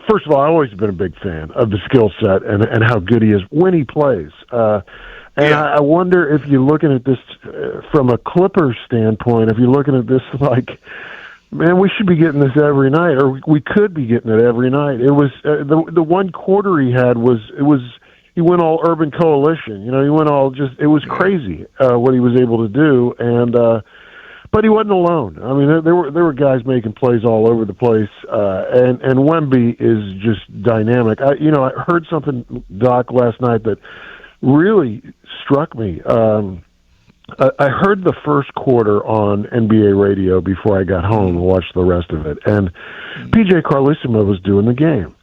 first of all, I've always been a big fan of the skill set and how good he is when he plays. And Yeah. I wonder if you're looking at this from a Clippers standpoint, if you're looking at this like, man, we should be getting this every night, or we could be getting it every night. It was the one quarter he had was he went all urban coalition. You know, he went all just it was crazy what he was able to do, and but he wasn't alone. I mean, there were guys making plays all over the place, and Wemby is just dynamic. I heard something, Doc, last night that really struck me. I heard the first quarter on NBA radio before I got home and watched the rest of it. And PJ Carlesimo was doing the game.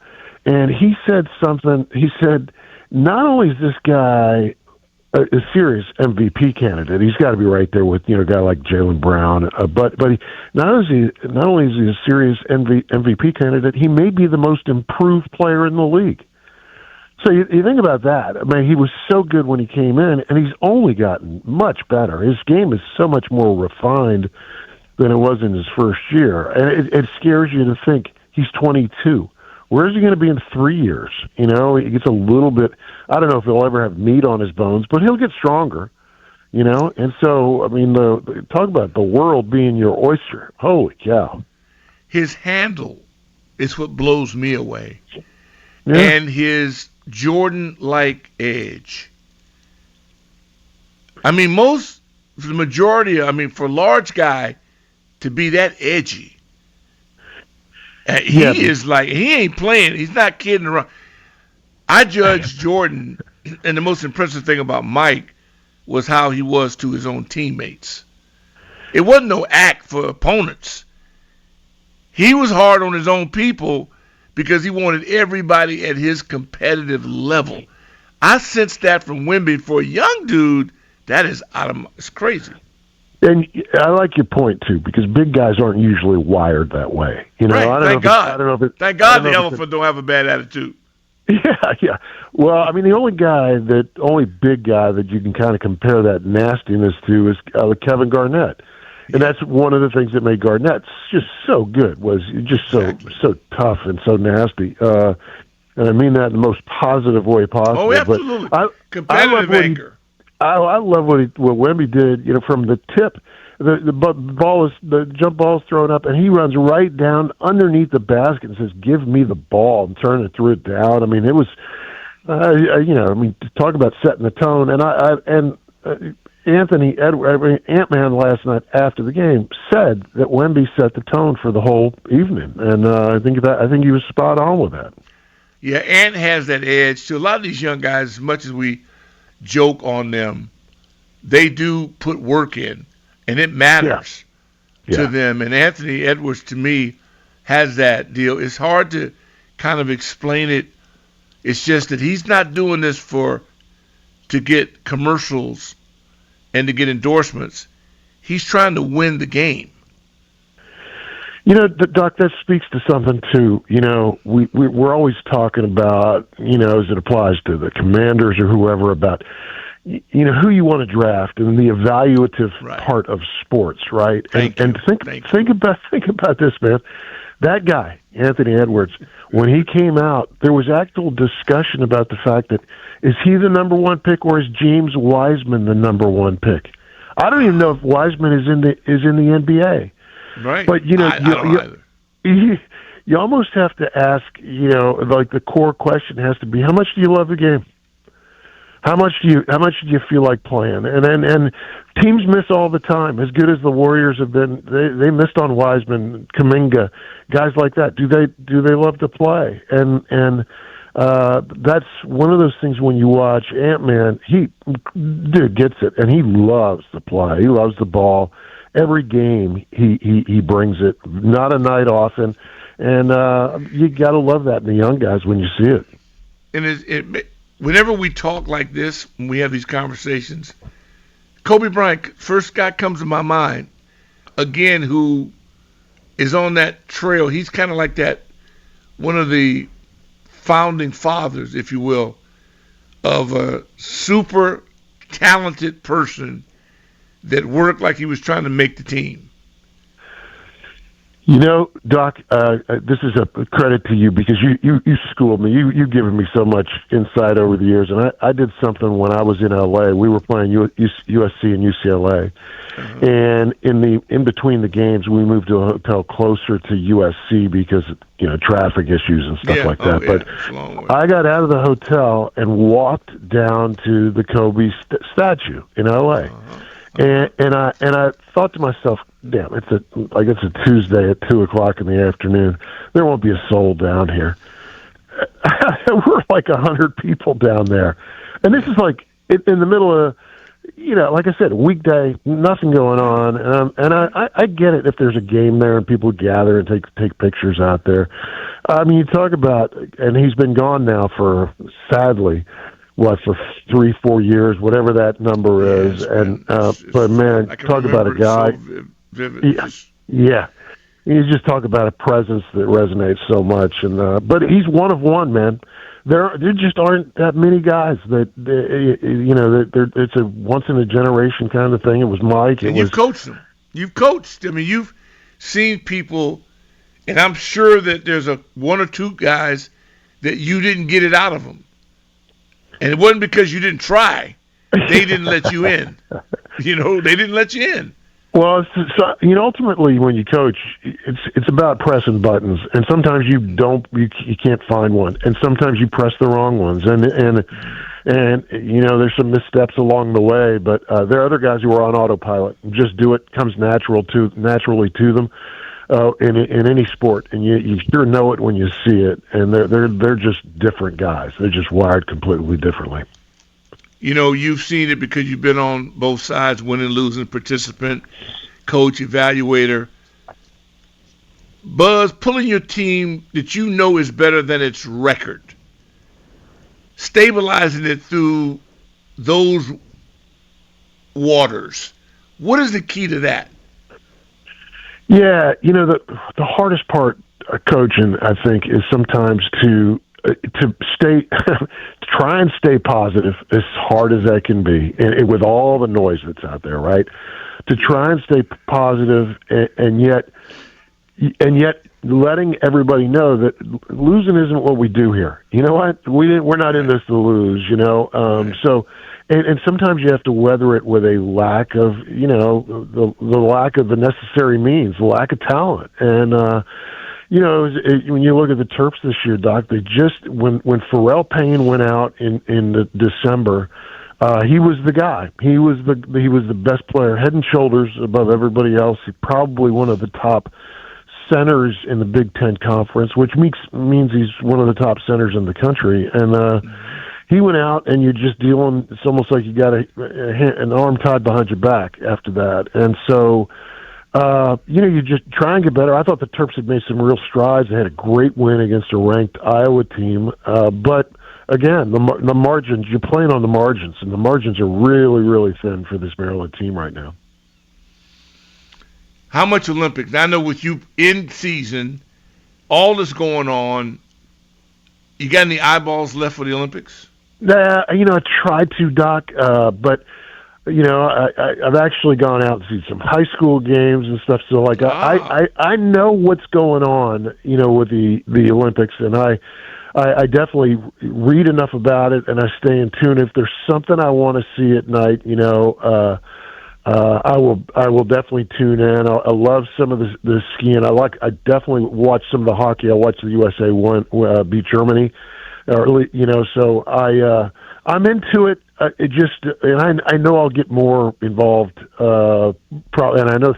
And he said something. He said, not only is this guy a serious MVP candidate, he's got to be right there with a guy like Jaylen Brown. But he, not only is he a serious MVP candidate, he may be the most improved player in the league. So you think about that. I mean, he was so good when he came in, and he's only gotten much better. His game is so much more refined than it was in his first year. And it scares you to think he's 22. Where is he going to be in 3 years? He gets a little bit, I don't know if he'll ever have meat on his bones, but he'll get stronger, And so, I mean, talk about the world being your oyster. Holy cow. His handle is what blows me away. Yeah. And his Jordan-like edge. I mean, for the majority, for a large guy to be that edgy, he ain't playing. He's not kidding around. I judge Jordan, and the most impressive thing about Mike was how he was to his own teammates. It wasn't no act for opponents. He was hard on his own people because he wanted everybody at his competitive level. I sensed that from Wemby. For a young dude, that is it's crazy. And I like your point too, because big guys aren't usually wired that way. Right. Thank God the elephant elephant don't have a bad attitude. Yeah. Well, I mean, the only big guy that you can kind of compare that nastiness to is Kevin Garnett. And that's one of the things that made Garnett just so good, was just so tough and so nasty. And I mean that in the most positive way possible. Oh, absolutely. But competitive anger. I love what Wemby did, from the tip. The jump ball is thrown up, and he runs right down underneath the basket and says, "Give me the ball," and threw it down. I mean, it was, talk about setting the tone. And Ant-Man last night after the game said that Wemby set the tone for the whole evening, and I think he was spot on with that. Yeah, Ant has that edge to a lot of these young guys. As much as we joke on them, they do put work in, and it matters to them. And Anthony Edwards, to me, has that deal. It's hard to kind of explain it. It's just that he's not doing this to get commercials and to get endorsements. He's trying to win the game. Doc, that speaks to something too. We're always talking about, as it applies to the Commanders or whoever, about who you want to draft and the evaluative part of sports, right? Think about this, man. That guy, Anthony Edwards, when he came out, there was actual discussion about the fact that, is he the number one pick or is James Wiseman the number one pick? I don't even know if Wiseman is in the NBA. Right. But I don't either. You almost have to ask, like the core question has to be, how much do you love the game? How much do you feel like playing? And teams miss all the time. As good as the Warriors have been, they missed on Wiseman, Kuminga, guys like that. Do they love to play? And that's one of those things when you watch Ant-Man, he gets it, and he loves to play. He loves the ball. Every game he brings it, not a night off, and you got to love that in the young guys when you see it. And whenever we talk like this, when we have these conversations, Kobe Bryant, first guy comes to my mind, again, who is on that trail. He's kind of like that, one of the founding fathers, if you will, of a super talented person that worked like he was trying to make the team. You know, Doc, this is a credit to you because you schooled me. You've given me so much insight over the years, and I did something when I was in LA. We were playing USC and UCLA, Uh-huh. and in between the games, we moved to a hotel closer to USC because traffic issues and stuff Yeah. like Oh, that. yeah. But It's a long way. I got out of the hotel and walked down to the Kobe statue in LA. Uh-huh. Uh-huh. And I thought to myself, damn, it's a Tuesday at 2 o'clock in the afternoon. There won't be a soul down here. We're like 100 people down there, and this Yeah. is like in the middle of, like I said, a weekday, nothing going Yeah. on, and I get it if there's a game there and people gather and take pictures out there. I mean, you talk about, and he's been gone now for, sadly, for 3-4 years, whatever that number Yeah. is, It's and been. It's. but man, I can talk about a remember it so guy. vivid. Yeah, Just. yeah. You just talk about a presence that resonates so much, and but he's one of one, man. There just aren't that many guys that it's a once in a generation kind of thing. It was Mike. It And was you've coached them. You've coached. I mean, you've seen people, and I'm sure that there's a one or two guys that you didn't get it out of them, and it wasn't because you didn't try. They didn't let you in. They didn't let you in. Well, ultimately, when you coach, it's about pressing buttons, and sometimes you can't find one, and sometimes you press the wrong ones, and there's some missteps along the way, but there are other guys who are on autopilot and just do it, comes naturally to them in any sport, and you sure know it when you see it, and they're just different guys. They're just wired completely differently. You've seen it because you've been on both sides, winning, losing, participant, coach, evaluator. Buzz, pulling your team that you know is better than its record, stabilizing it through those waters. What is the key to that? Yeah, the hardest part of coaching, I think, is sometimes to stay, to try and stay positive as hard as that can be, and with all the noise that's out there, right? To try and stay positive, and yet letting everybody know that losing isn't what we do here. You know what? We're not in this to lose. Right. So. And sometimes you have to weather it with a lack of, the lack of the necessary means, the lack of talent. And, when you look at the Terps this year, Doc, they just, when Pharrell Payne went out in December, he was the guy. He was the best player, head and shoulders above everybody else. He probably one of the top centers in the Big Ten Conference, which means he's one of the top centers in the country. And, he went out, and you're just dealing. It's almost like you got an arm tied behind your back after that, and so you just try and get better. I thought the Terps had made some real strides. They had a great win against a ranked Iowa team, but again, the margins. You're playing on the margins, and the margins are really, really thin for this Maryland team right now. How much Olympics? I know with you in season, all that's going on. You got any eyeballs left for the Olympics? I tried to, Doc, but I've actually gone out and seen some high school games and stuff. So, like, I know what's going on, with the Olympics, and I definitely read enough about it, and I stay in tune. If there's something I want to see at night, I will definitely tune in. I love some of the skiing. I definitely watch some of the hockey. I watched the USA beat Germany. So I'm into it. It just, and I know I'll get more involved. Probably, and I know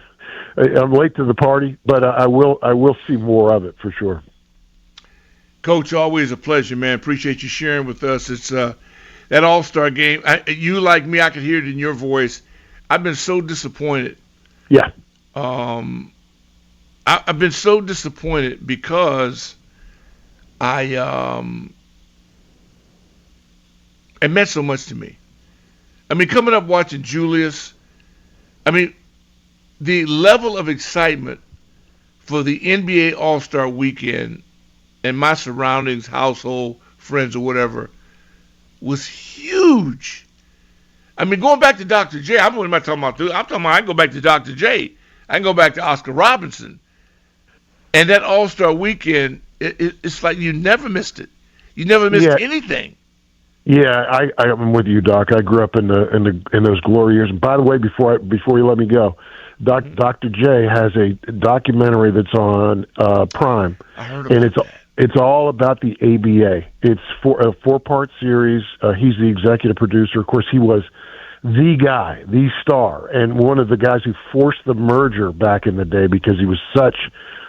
I'm late to the party, but I will see more of it for sure. Coach, always a pleasure, man. Appreciate you sharing with us. It's that All-Star game. You like me, I could hear it in your voice. I've been so disappointed. Yeah. I've been so disappointed because it meant so much to me. I mean, coming up watching Julius, the level of excitement for the NBA All-Star Weekend and my surroundings, household, friends, or whatever, was huge. I mean, going back to Dr. J, what am I talking about? I'm talking about I can go back to Dr. J. I can go back to Oscar Robinson. And that All-Star weekend, it's like you never missed it. You never missed Yeah, anything. yeah, I'm with you, Doc. I grew up in those glory years. And by the way, before you let me go, Dr. J has a documentary that's on Prime, I heard and about that. it's all about the ABA. It's a 4-part series. He's the executive producer. Of course, he was the guy, the star, and one of the guys who forced the merger back in the day because he was such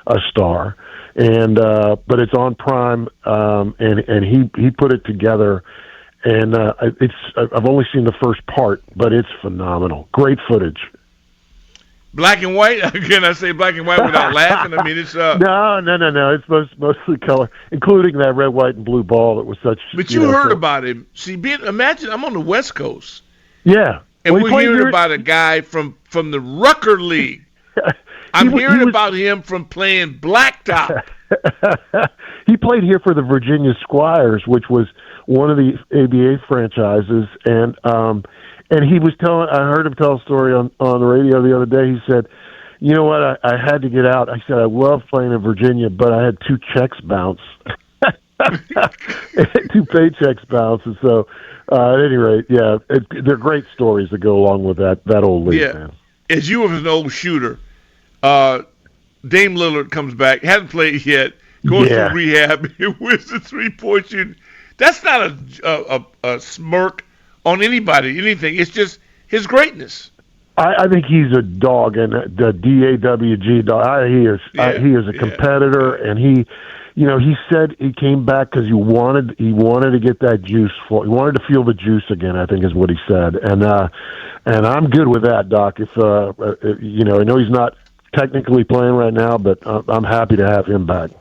a star. And but it's on Prime, and he put it together. And I've only seen the first part, but it's phenomenal. Great footage. Black and white? Can I say black and white without laughing? I mean, it's No. It's mostly color, including that red, white, and blue ball that was such. But you heard about him. See, imagine I'm on the West Coast, Yeah, and well, we're hearing about a guy from the Rucker League. I'm hearing about him from playing blacktop. He played here for the Virginia Squires, which was one of the ABA franchises, and he was telling. I heard him tell a story on the radio the other day. He said, "You know what? I had to get out." I said, "I love playing in Virginia, but I had 2 checks bounce, 2 paychecks bounce." And so, at any rate, yeah, they're great stories that go along with that old league, Yeah, man. as you were an old shooter, Dame Lillard comes back, hasn't played yet, goes through rehab, he wins the 3-point shooting. That's not a smirk on anybody, anything. It's just his greatness. I think he's a dog, and the DAWG dog. He is a competitor, and he said he came back because he wanted to get that juice. He wanted to feel the juice again, I think is what he said, and I'm good with that, Doc. If I know he's not technically playing right now, but I'm happy to have him back.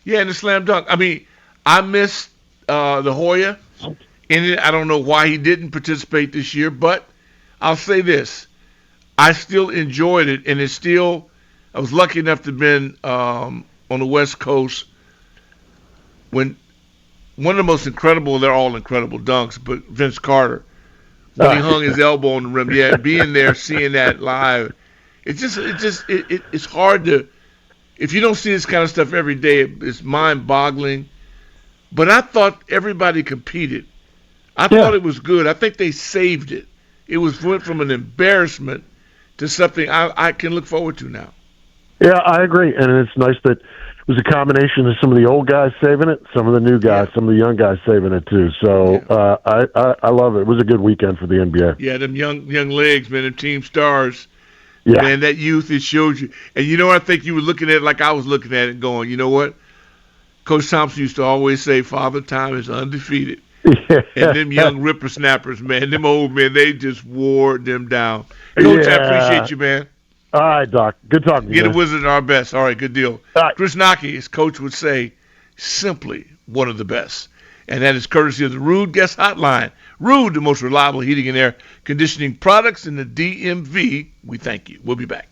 Yeah, and the slam dunk. I mean, I miss the Hoya in it. I don't know why he didn't participate this year, but I'll say this: I still enjoyed it, and I was lucky enough to have been on the West Coast when one of the most incredible, they're all incredible dunks, but Vince Carter, when he hung his elbow on the rim, being there, seeing that live, it's hard to, if you don't see this kind of stuff every day, it's mind-boggling. But I thought everybody competed. I thought it was good. I think they saved it. It went from an embarrassment to something I can look forward to now. Yeah, I agree, and it's nice that it was a combination of some of the old guys saving it, some of the new guys, some of the young guys saving it too. So I love it. It was a good weekend for the NBA. Yeah, them young legs, man, them team stars. Yeah. Man, that youth, it shows you. And you know, I think you were looking at it like I was looking at it going, you know what? Coach Thompson used to always say, Father Time is undefeated. Yeah. And them young whippersnappers, man, them old men, they just wore them down. Coach, I appreciate you, man. All right, Doc. Good talking to you. Get a wizard our best. All right, good deal. Right. Chris Knoche, as Coach would say, simply one of the best. And that is courtesy of the Rude Guest Hotline. Rude, the most reliable heating and air conditioning products in the DMV. We thank you. We'll be back.